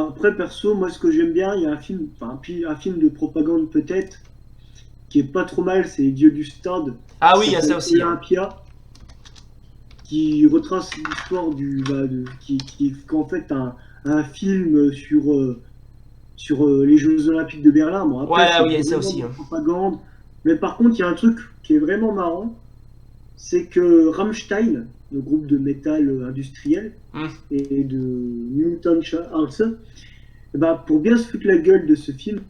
Après, perso, moi, ce que j'aime bien, il y a un film de propagande peut-être, qui est pas trop mal, c'est Les Dieux du Stade, Ah qui oui, il y a ça s'appelle aussi, hein. Olympia, qui retrace l'histoire qui est en fait un film sur les Jeux Olympiques de Berlin. Bon, après, Voilà, c'est oui, il y a ça vraiment de aussi, la hein. propagande. Mais par contre, il y a un truc qui est vraiment marrant, c'est que Rammstein, le groupe de métal industriel, Hmm. et de Newton Hansen, eh ben, pour bien se foutre la gueule de ce film,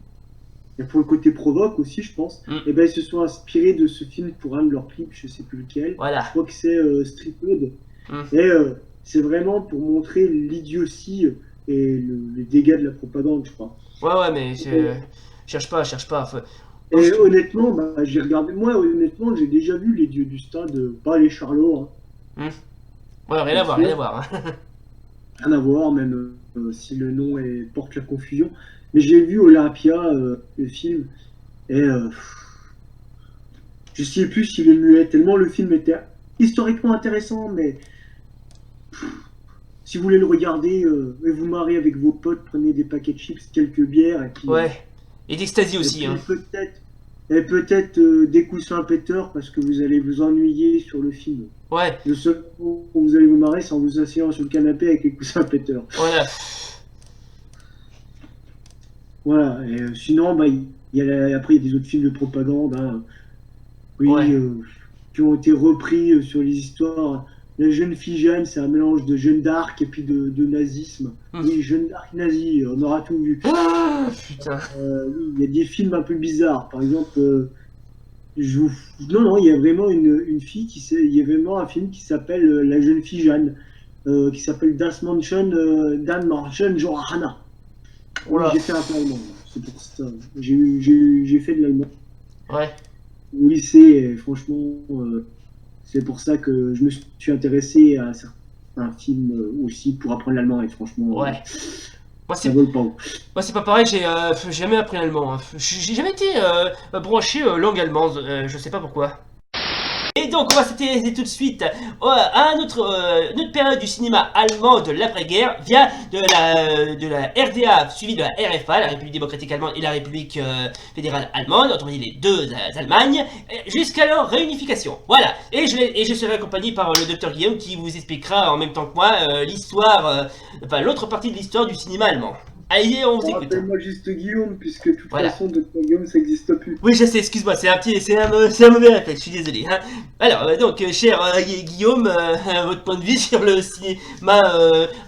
et pour le côté provoque aussi, je pense, Hmm. et ben, ils se sont inspirés de ce film pour un de leurs clips, je sais plus lequel. Je Voilà. crois que c'est Street Mode. Hmm. Et c'est vraiment pour montrer l'idiotie et les dégâts de la propagande, je crois. Ouais, ouais, mais Et, cherche pas, cherche pas. Non, et honnêtement, bah, j'ai regardé, moi, honnêtement, j'ai déjà vu Les Dieux du Stade, pas les Charlots, hein, Hmm. Ouais, rien à bien voir, rien à sûr, voir, hein. rien à voir, même si le nom porte la confusion. Mais j'ai vu Olympia, le film, et je sais plus s'il est muet, tellement le film était historiquement intéressant, mais si vous voulez le regarder, et vous marrez avec vos potes, prenez des paquets de chips, quelques bières, Ouais. Et d'Ecstasy et aussi, hein. puis peut-être des coussins péteurs, parce que vous allez vous ennuyer sur le film. Ouais, Le seul moment où vous allez vous marrer, c'est en vous asseyant sur le canapé avec les coussins péteurs. voilà. Voilà, et sinon, bah, après, il y a des autres films de propagande, hein. Oui, Ouais. qui ont été repris sur les histoires. La jeune fille Jeanne, c'est un mélange de Jeanne d'Arc et puis de nazisme. Hmm. Oui, Jeanne d'Arc nazie, on aura tout vu. Ah, putain. Oui, il y a des films un peu bizarres. Par exemple, je vous- non, non, il y a vraiment une fille il y a vraiment un film qui s'appelle La jeune fille Jeanne, qui s'appelle Das Mädchen, Dan Mädchen Johanna. Oui, Oula. j'ai fait un peu allemand, c'est pour ça. J'ai fait de l'allemand Ouais. au lycée, et franchement, c'est pour ça que je me suis intéressé à certains films aussi pour apprendre l'allemand, et franchement, Ouais. Moi, ça c'est vole pas haut. Moi, c'est pas pareil, j'ai jamais appris l'allemand, hein. J'ai jamais été branché langue allemande, je sais pas pourquoi. Et donc, on va s'intéresser tout de suite à une autre période du cinéma allemand de l'après-guerre via de la RDA suivie de la RFA, la République démocratique allemande et la République fédérale allemande, autrement dit les deux Allemagnes, jusqu'à leur réunification. Voilà. Et je serai accompagné par le docteur Guillaume qui vous expliquera en même temps que moi enfin l'autre partie de l'histoire du cinéma allemand. Allez, on vous Bon, écoute. appelle-moi juste Guillaume, puisque de toute Voilà. façon, Dr Guillaume, ça n'existe plus. Oui, je sais, excuse-moi, c'est un mauvais réflexe, je suis désolé, hein. Alors, donc, cher Guillaume, votre point de vue sur le cinéma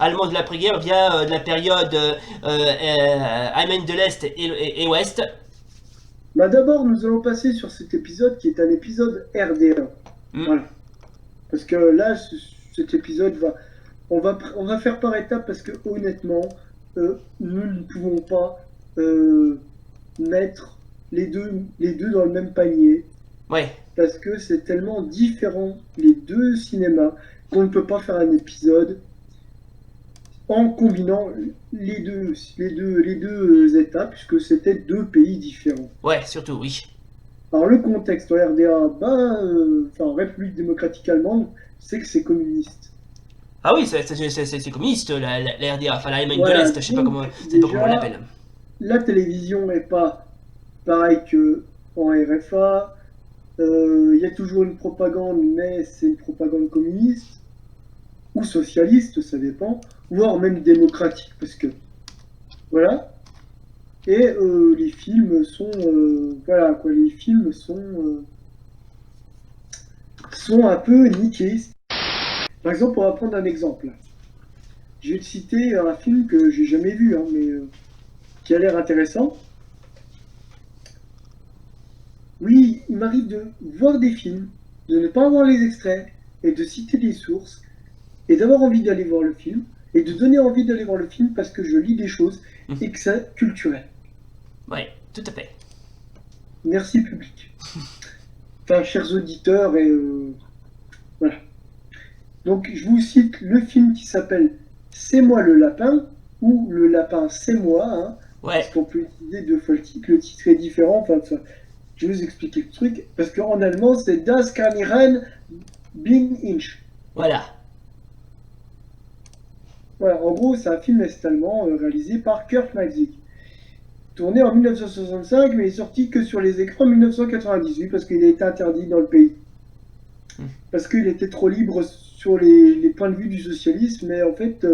allemand de l'après-guerre via de la période Allemagne de l'Est et Ouest. Bah, d'abord, nous allons passer sur cet épisode qui est un épisode RDA. Hmm. Voilà. Parce que là, cet épisode on va faire par étapes parce que honnêtement, nous ne pouvons pas mettre les deux dans le même panier Ouais, parce que c'est tellement différent les deux cinémas qu'on ne peut pas faire un épisode en combinant les deux États puisque c'était deux pays différents. ouais, surtout, oui. Alors le contexte en RDA, enfin République démocratique allemande, c'est que c'est communiste. Ah oui, c'est communiste, la RDA, enfin l'Allemagne de Voilà, l'Est, donc je sais pas comment on déjà, l'appelle. la télévision n'est pas pareil que en RFA. Il y a toujours une propagande, mais c'est une propagande communiste ou socialiste, ça dépend, voire même démocratique, parce que voilà. Et les films sont, voilà quoi, les films sont un peu niqués. Par exemple, on va prendre un exemple. Je vais te citer un film que j'ai jamais vu, hein, mais qui a l'air intéressant. Oui, il m'arrive de voir des films, de ne pas voir les extraits et de citer des sources et d'avoir envie d'aller voir le film et de donner envie d'aller voir le film parce que je lis des choses Hmm. et que c'est culturel. Ouais, tout à fait. Merci public. Enfin, chers auditeurs et voilà. Donc, je vous cite le film qui s'appelle C'est moi le lapin ou Le lapin c'est moi, hein, Ouais, puisqu'on peut utiliser deux fois le titre est différent. Enfin, je vais vous expliquer le truc parce qu'en allemand c'est Das Kaninchen bin ich. voilà. Voilà, en gros, c'est un film est-allemand réalisé par Kurt Magic. Tourné en 1965, mais il est sorti que sur les écrans en 1998 parce qu'il a été interdit dans le pays. Hmm. Parce qu'il était trop libre sur les points de vue du socialisme, mais en fait,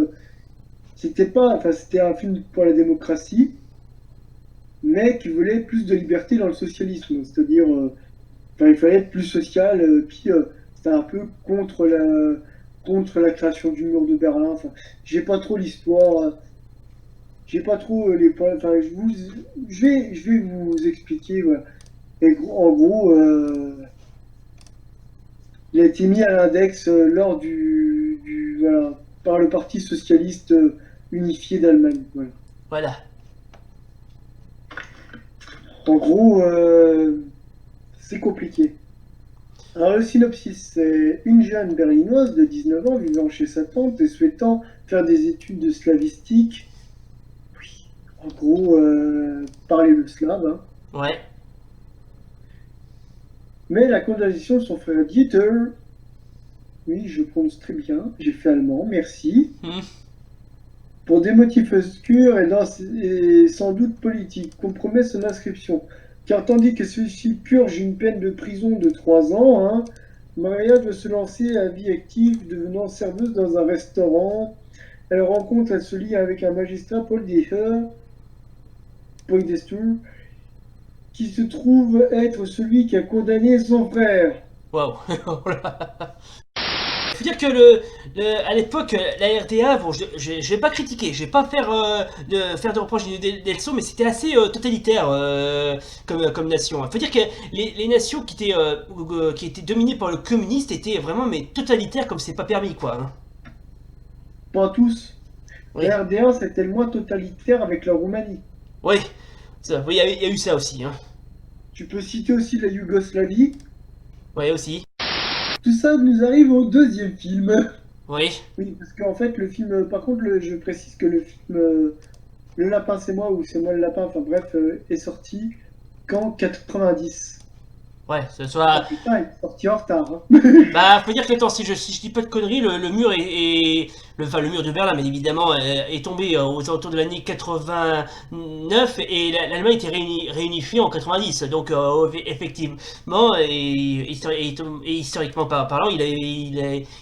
c'était pas, enfin, c'était un film pour la démocratie, mais qui voulait plus de liberté dans le socialisme. C'est-à-dire, enfin, il fallait être plus social, puis c'était un peu contre la création du mur de Berlin. Enfin, j'ai pas trop l'histoire, j'ai pas trop les points. Enfin, je vais vous expliquer. Voilà. Et en gros, il a été mis à l'index lors voilà, par le Parti socialiste unifié d'Allemagne. Voilà. Voilà. En gros, c'est compliqué. Alors, le synopsis, c'est une jeune berlinoise de 19 ans vivant chez sa tante et souhaitant faire des études de slavistique. Oui, en gros, parler le slave. Hein. Ouais. Mais la condamnation de son frère Dieter, oui, je prononce très bien, j'ai fait allemand, merci, Hmm. pour des motifs obscurs et sans doute politiques, compromet son inscription. Car tandis que celui-ci purge une peine de prison de 3 ans, hein, Maria doit se lancer à vie active, devenant serveuse dans un restaurant. Elle se lie avec un magistrat, Paul Destur, qui se trouve être celui qui a condamné son frère. Waouh. Faut dire que à l'époque, la RDA, bon, je vais pas critiquer, je vais pas faire de reproches ni des leçons, mais c'était assez totalitaire comme nation. Faut dire que les nations qui étaient dominées par le communiste étaient vraiment mais totalitaires comme c'est pas permis quoi. Hein. Pas tous. Oui, La RDA, c'était le moins totalitaire avec la Roumanie. oui, oui, il y a eu ça aussi. Hein. Tu peux citer aussi la Yougoslavie. Oui, aussi. Tout ça nous arrive au deuxième film. Oui. Oui, parce qu'en fait, le film, par contre, je précise que le film Le Lapin, c'est moi ou c'est moi le lapin, enfin bref, est sorti qu'en 90. Ouais, ce Ah soit. putain, il est sorti en retard. Hein. Bah, faut dire que attends, si je dis pas de conneries, le mur enfin, le mur de Berlin, mais évidemment, est tombé aux alentours de l'année 89 et l'Allemagne était réunifiée en 90. Donc, effectivement, et historiquement parlant, il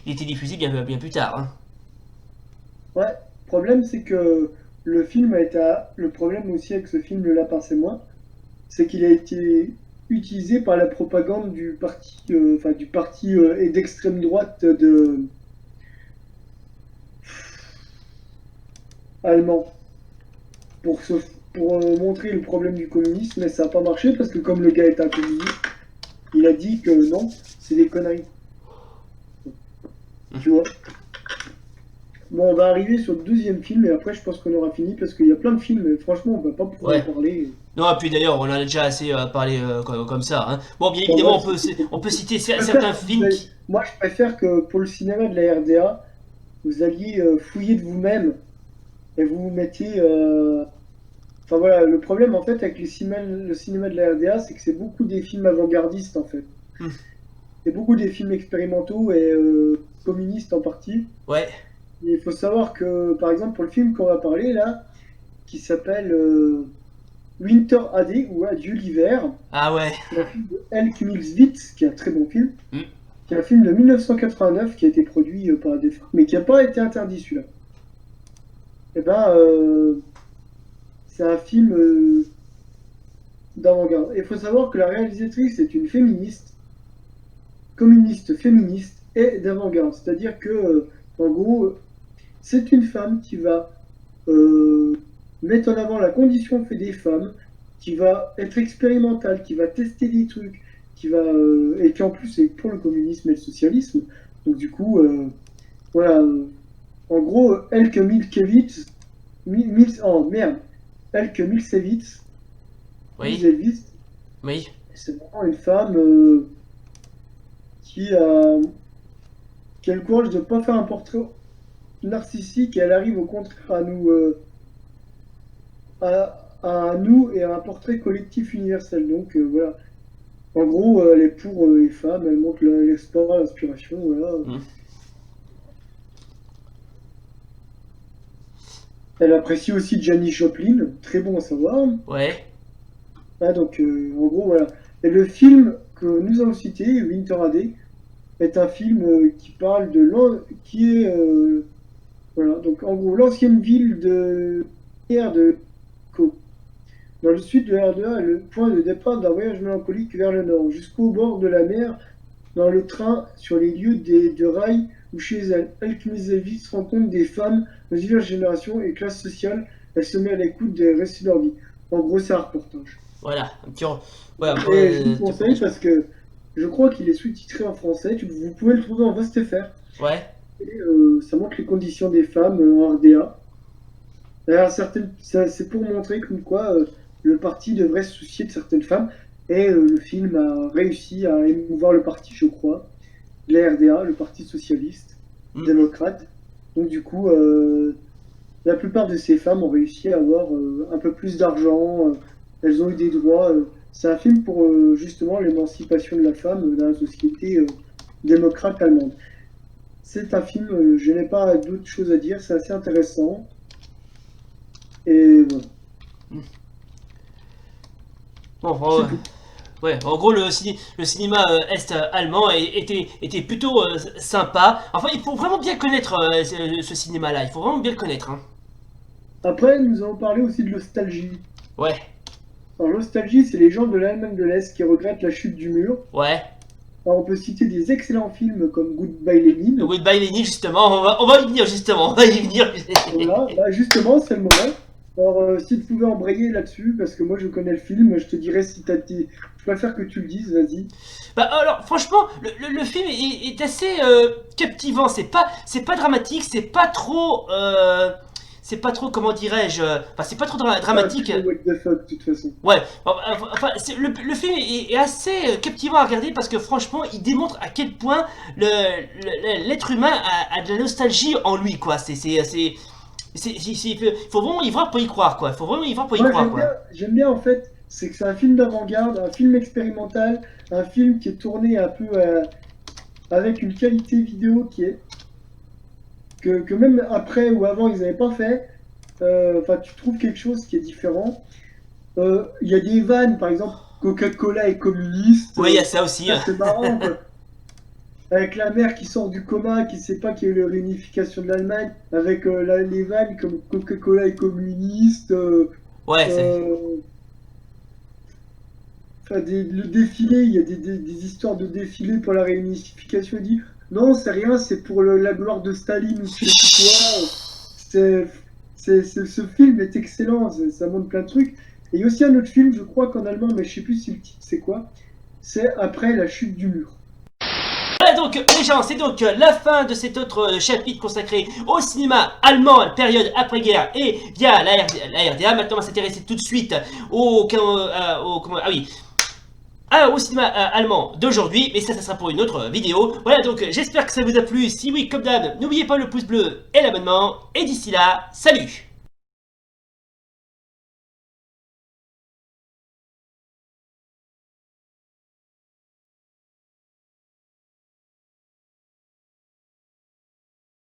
était diffusé bien plus tard. Hein. Ouais, le problème, c'est que le problème aussi avec ce film Le Lapin, c'est moi, c'est qu'il a été utilisé par la propagande du parti et d'extrême droite allemand pour, se- pour montrer le problème du communisme, mais ça n'a pas marché parce que comme le gars est un communiste, il a dit que non, c'est des conneries. Tu vois? Bon, on va arriver sur le deuxième film et après je pense qu'on aura fini parce qu'il y a plein de films et franchement on va pas pouvoir en Ouais. parler. Non, et puis d'ailleurs, on en a déjà assez parlé comme ça. Hein. Bon, bien Bon, évidemment, ouais, on peut citer je certains préfère que films qui. moi je préfère que pour le cinéma de la RDA, vous alliez fouiller de vous-même et vous vous mettiez. Enfin voilà, le problème en fait avec le cinéma de la RDA, c'est que c'est beaucoup des films avant-gardistes en fait. Hmm. C'est beaucoup des films expérimentaux et communistes en partie. Ouais. Et il faut savoir que par exemple pour le film qu'on va parler là, qui s'appelle Winter AD ou Adieu l'hiver, Ah ouais. qui est un film de Elke Milswitz, qui est un très bon film, Hmm. qui est un film de 1989 qui a été produit par des frères, mais qui n'a pas été interdit celui-là. Et ben, c'est un film d'avant-garde. Et il faut savoir que la réalisatrice est une féministe, communiste féministe et d'avant-garde. C'est-à-dire que, en gros, c'est une femme qui va euh, mettre en avant la condition fait des femmes, qui va être expérimentale, qui va tester des trucs, et qui en plus est pour le communisme et le socialisme. Donc du coup, voilà. En gros, Elke Milkevitz, oh merde, Elke Milsevitz, Oui. Milsevitz, Oui. c'est vraiment une femme qui a, qui a le courage de ne pas faire un portrait narcissique et elle arrive au contraire à nous et à un portrait collectif universel. Donc voilà. En gros, elle est pour les femmes, elle montre l'espoir, l'inspiration, voilà. Hmm. Elle apprécie aussi Janis Joplin, très bon à savoir. Ouais. Ah, donc, en gros, voilà. Et le film que nous allons citer, Winter AD, est un film qui parle de qui est voilà. Donc, en gros, l'ancienne ville de de Co. Dans le sud de la RDA est le point de départ d'un voyage mélancolique vers le nord, jusqu'au bord de la mer, dans le train, sur les lieux de rail ou chez elle. Alchemist Elvis rencontre des femmes de diverses générations et classes sociales. Elle se met à l'écoute des récits de leur vie. En gros, c'est un reportage. Voilà. Un petit. Ouais, Et je vous petit conseille reportage. parce que je crois qu'il est sous-titré en français. Vous pouvez le trouver en VostFR. Ouais. Et ça montre les conditions des femmes en RDA. D'ailleurs, c'est pour montrer comme quoi le parti devrait se soucier de certaines femmes. Et le film a réussi à émouvoir le parti, je crois, la RDA, le Parti socialiste, Hmm. démocrate. Donc du coup, la plupart de ces femmes ont réussi à avoir un peu plus d'argent, elles ont eu des droits. C'est un film pour justement l'émancipation de la femme dans la société démocrate allemande. C'est un film, je n'ai pas d'autre chose à dire, c'est assez intéressant. Et voilà, Bon, c'est tout. ouais, en gros, le cinéma est-allemand était plutôt sympa. Enfin, il faut vraiment bien connaître ce cinéma-là. Il faut vraiment bien le connaître, hein. Après, nous allons parler aussi de nostalgie. Ouais, Alors, nostalgie, c'est les gens de l'Allemagne de l'Est qui regrettent la chute du mur. ouais. Alors, on peut citer des excellents films comme Goodbye Lenin. Goodbye Lenny, justement. On va y venir, justement. On va y venir. Voilà, bah justement, c'est le moment. Alors, si tu pouvais embrayer là-dessus, parce que moi je connais le film, je te dirais si t'as été. Je préfère que tu le dises, vas-y. Bah alors franchement le film est assez captivant, c'est pas dramatique, c'est pas trop comment dirais-je, enfin c'est pas trop C'est pas un dramatique. film what the fuck, de toute façon. Ouais, enfin le film est assez captivant à regarder parce que franchement il démontre à quel point l'être humain a de la nostalgie en lui quoi. Faut vraiment y voir pour y croire quoi. Faut vraiment y voir pour y Moi croire quoi. j'aime bien en fait, c'est que c'est un film d'avant-garde, un film expérimental, un film qui est tourné un peu avec une qualité vidéo qui est. Que même après ou avant ils n'avaient pas fait. Enfin, tu trouves quelque chose qui est différent. Il y a des vannes, par exemple, Coca-Cola est communiste. Ouais, il y a ça aussi. Ça, c'est marrant, quoi. Avec la mère qui sort du coma, qui sait pas qu'il y a eu la réunification de l'Allemagne, avec les vannes comme Coca-Cola est communiste. Ouais, c'est. Euh, enfin, le défilé, il y a des histoires de défilé pour la réunification. Il dit non, c'est rien, c'est pour la gloire de Staline ou je sais plus quoi. C'est, ce film est excellent, ça montre plein de trucs. Et il y a aussi un autre film, je crois qu'en allemand, mais je sais plus si le titre c'est quoi. C'est Après la chute du mur. Voilà donc les gens, c'est donc la fin de cet autre chapitre consacré au cinéma allemand, à la période après-guerre et via la RDA. Maintenant on va s'intéresser tout de suite ah oui, au cinéma allemand d'aujourd'hui, mais ça sera pour une autre vidéo. Voilà donc j'espère que ça vous a plu, si oui comme d'hab, n'oubliez pas le pouce bleu et l'abonnement, et d'ici là, salut.